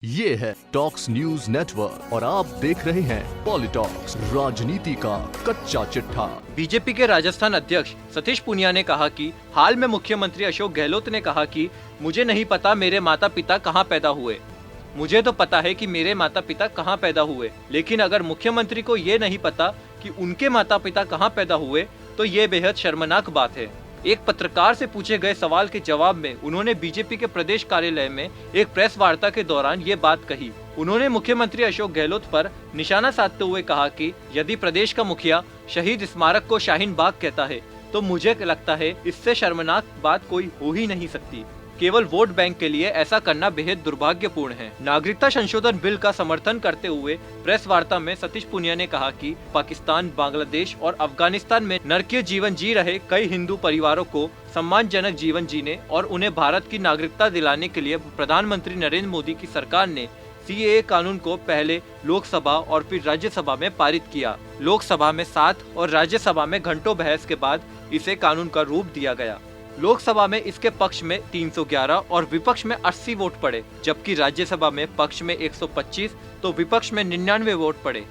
ये है talks news network और आप देख रहे हैं पॉलिटॉक्स, राजनीति का कच्चा चिट्ठा। बीजेपी के राजस्थान अध्यक्ष सतीश पूनिया ने कहा कि हाल में मुख्यमंत्री अशोक गहलोत ने कहा कि मुझे नहीं पता मेरे माता पिता कहां पैदा हुए। मुझे तो पता है कि मेरे माता पिता कहां पैदा हुए, लेकिन अगर मुख्यमंत्री को ये नहीं पता कि उनके माता पिता कहां पैदा हुए तो ये बेहद शर्मनाक बात है। एक पत्रकार से पूछे गए सवाल के जवाब में उन्होंने बीजेपी के प्रदेश कार्यालय में एक प्रेस वार्ता के दौरान ये बात कही। उन्होंने मुख्यमंत्री अशोक गहलोत पर निशाना साधते हुए कहा कि यदि प्रदेश का मुखिया शहीद स्मारक को शाहीन बाग कहता है तो मुझे लगता है इससे शर्मनाक बात कोई हो ही नहीं सकती। केवल वोट बैंक के लिए ऐसा करना बेहद दुर्भाग्यपूर्ण है। नागरिकता संशोधन बिल का समर्थन करते हुए प्रेस वार्ता में सतीश पूनिया ने कहा कि पाकिस्तान, बांग्लादेश और अफगानिस्तान में नरकीय जीवन जी रहे कई हिंदू परिवारों को सम्मानजनक जीवन जीने और उन्हें भारत की नागरिकता दिलाने के लिए प्रधानमंत्री नरेंद्र मोदी की सरकार ने CAA कानून को पहले लोकसभा और फिर राज्यसभा में पारित किया। लोकसभा में 7 और राज्यसभा में घंटों बहस के बाद इसे कानून का रूप दिया गया। लोकसभा में इसके पक्ष में 311 और विपक्ष में 80 वोट पड़े, जबकि राज्यसभा में पक्ष में 125 तो विपक्ष में 99 वोट पड़े।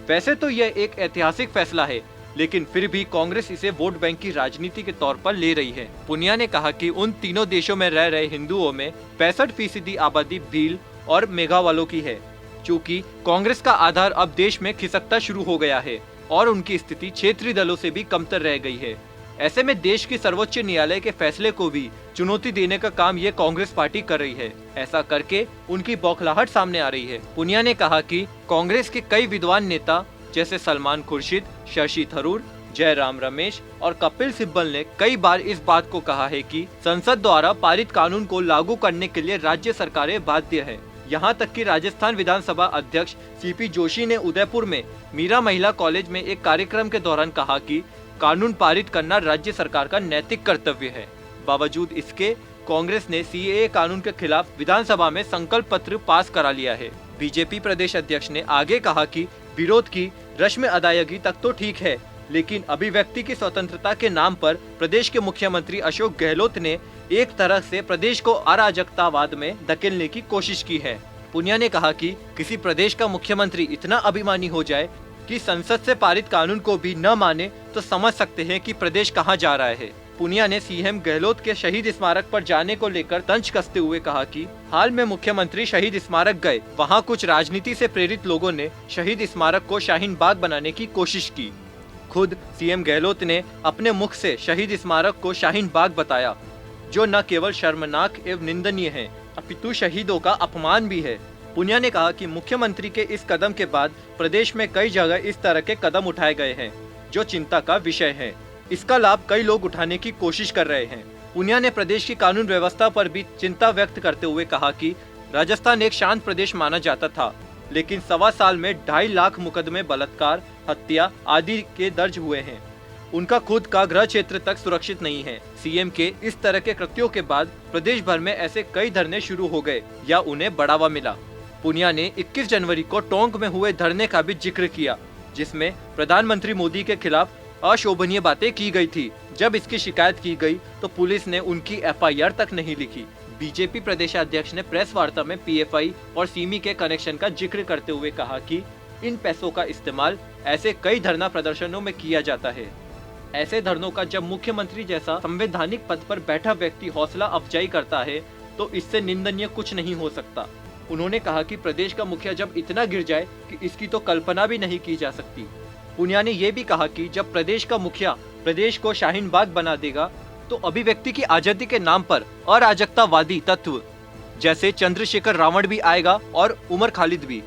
वैसे तो यह एक ऐतिहासिक फैसला है, लेकिन फिर भी कांग्रेस इसे वोट बैंक की राजनीति के तौर पर ले रही है। पूनिया ने कहा कि उन तीनों देशों में रह रहे हिंदुओं में 65% आबादी भील और मेघावालों की है। चूँकि कांग्रेस का आधार अब देश में खिसकता शुरू हो गया है और उनकी स्थिति क्षेत्रीय दलों से भी कमतर रह गई है। ऐसे में देश की सर्वोच्च न्यायालय के फैसले को भी चुनौती देने का काम ये कांग्रेस पार्टी कर रही है। ऐसा करके उनकी बौखलाहट सामने आ रही है। पूनिया ने कहा कि कांग्रेस के कई विद्वान नेता जैसे सलमान खुर्शीद, शशि थरूर, जयराम रमेश और कपिल सिब्बल ने कई बार इस बात को कहा है कि संसद द्वारा पारित कानून को लागू करने के लिए राज्य सरकारें बाध्य है। यहाँ तक कि राजस्थान विधानसभा अध्यक्ष CP जोशी ने उदयपुर में मीरा महिला कॉलेज में एक कार्यक्रम के दौरान कहा कि कानून पारित करना राज्य सरकार का नैतिक कर्तव्य है। बावजूद इसके कांग्रेस ने CAA कानून के खिलाफ विधानसभा में संकल्प पत्र पास करा लिया है। बीजेपी प्रदेश अध्यक्ष ने आगे कहा कि विरोध की रस्म अदायगी तक तो ठीक है, लेकिन अभिव्यक्ति की स्वतंत्रता के नाम पर प्रदेश के मुख्यमंत्री अशोक गहलोत ने एक तरह से प्रदेश को अराजकतावाद में धकेलने की कोशिश की है। पूनिया ने कहा कि किसी प्रदेश का मुख्यमंत्री इतना अभिमानी हो जाए कि संसद से पारित कानून को भी न माने तो समझ सकते हैं कि प्रदेश कहां जा रहा है। पूनिया ने CM गहलोत के शहीद स्मारक पर जाने को लेकर तंज कसते हुए कहा कि हाल में मुख्यमंत्री शहीद स्मारक गए, वहां कुछ राजनीति से प्रेरित लोगों ने शहीद स्मारक को शाहीन बाग बनाने की कोशिश की। खुद CM गहलोत ने अपने मुख से शहीद स्मारक को शाहीन बाग बताया, जो न केवल शर्मनाक एवं निंदनीय है अपितु शहीदों का अपमान भी है। पूनिया ने कहा कि मुख्यमंत्री के इस कदम के बाद प्रदेश में कई जगह इस तरह के कदम उठाए गए हैं जो चिंता का विषय है। इसका लाभ कई लोग उठाने की कोशिश कर रहे हैं। पूनिया ने प्रदेश की कानून व्यवस्था पर भी चिंता व्यक्त करते हुए कहा कि राजस्थान एक शांत प्रदेश माना जाता था, लेकिन 1.25 साल में 2.5 लाख मुकदमे बलात्कार, हत्या आदि के दर्ज हुए हैं। उनका खुद का गृह क्षेत्र तक सुरक्षित नहीं है। CM के इस तरह के कृत्यों के बाद प्रदेश भर में ऐसे कई धरने शुरू हो गए या उन्हें बढ़ावा मिला। पूनिया ने 21 जनवरी को टोंक में हुए धरने का भी जिक्र किया, जिसमें प्रधानमंत्री मोदी के खिलाफ अशोभनीय बातें की गई थी। जब इसकी शिकायत की गई तो पुलिस ने उनकी FIR तक नहीं लिखी। बीजेपी प्रदेशाध्यक्ष ने प्रेस वार्ता में PFI और सिमी के कनेक्शन का जिक्र करते हुए कहा कि इन पैसों का इस्तेमाल ऐसे कई धरना प्रदर्शनों में किया जाता है। ऐसे धरनों का जब मुख्यमंत्री जैसा संवैधानिक पद पर बैठा व्यक्ति हौसला अफजाई करता है तो इससे निंदनीय कुछ नहीं हो सकता। उन्होंने कहा कि प्रदेश का मुखिया जब इतना गिर जाए कि इसकी तो कल्पना भी नहीं की जा सकती। पूनिया ने यह भी कहा कि जब प्रदेश का मुखिया प्रदेश को शाहीन बाग बना देगा तो अभिव्यक्ति की आजादी के नाम पर अराजकतावादी तत्व जैसे चंद्रशेखर रावण भी आएगा और उमर खालिद भी।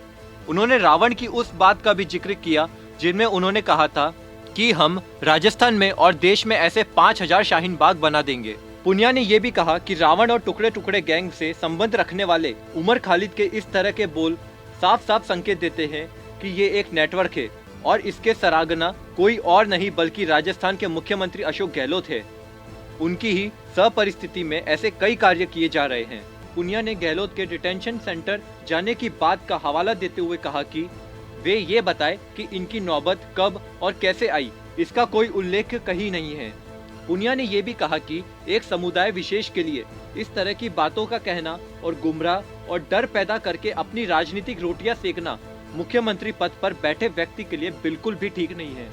उन्होंने रावण की उस बात का भी जिक्र किया जिनमें उन्होंने कहा था कि हम राजस्थान में और देश में ऐसे 5000 शाहीन बाग बना देंगे। पूनिया ने यह भी कहा कि रावण और टुकड़े टुकड़े गैंग से संबंध रखने वाले उमर खालिद के इस तरह के बोल साफ साफ संकेत देते हैं कि ये एक नेटवर्क है और इसके सराहना कोई और नहीं बल्कि राजस्थान के मुख्यमंत्री अशोक गहलोत है। उनकी ही सहपरिस्थिति में ऐसे कई कार्य किए जा रहे हैं। पूनिया ने गहलोत के डिटेंशन सेंटर जाने की बात का हवाला देते हुए कहा कि वे ये बताए कि इनकी नौबत कब और कैसे आई, इसका कोई उल्लेख कहीं नहीं है। पुनिया ने ये भी कहा कि एक समुदाय विशेष के लिए इस तरह की बातों का कहना और गुमराह और डर पैदा करके अपनी राजनीतिक रोटियां सेकना मुख्यमंत्री पद पर बैठे व्यक्ति के लिए बिल्कुल भी ठीक नहीं है।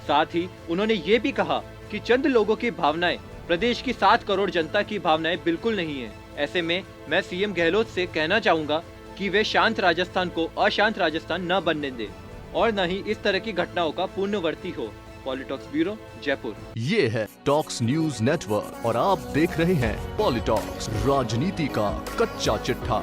साथ ही उन्होंने ये भी कहा कि चंद लोगों की भावनाएं प्रदेश की 7 करोड़ जनता की भावनाएं बिल्कुल नहीं है। ऐसे में मैं सीएम गहलोत से कहना चाहूंगा कि वे शांत राजस्थान को अशांत राजस्थान न बनने दे और न ही इस तरह की घटनाओं का पुनरावृत्ति हो। पॉलिटॉक्स ब्यूरो, जयपुर। ये है टॉक्स न्यूज नेटवर्क और आप देख रहे हैं पॉलिटॉक्स, राजनीति का कच्चा चिट्ठा।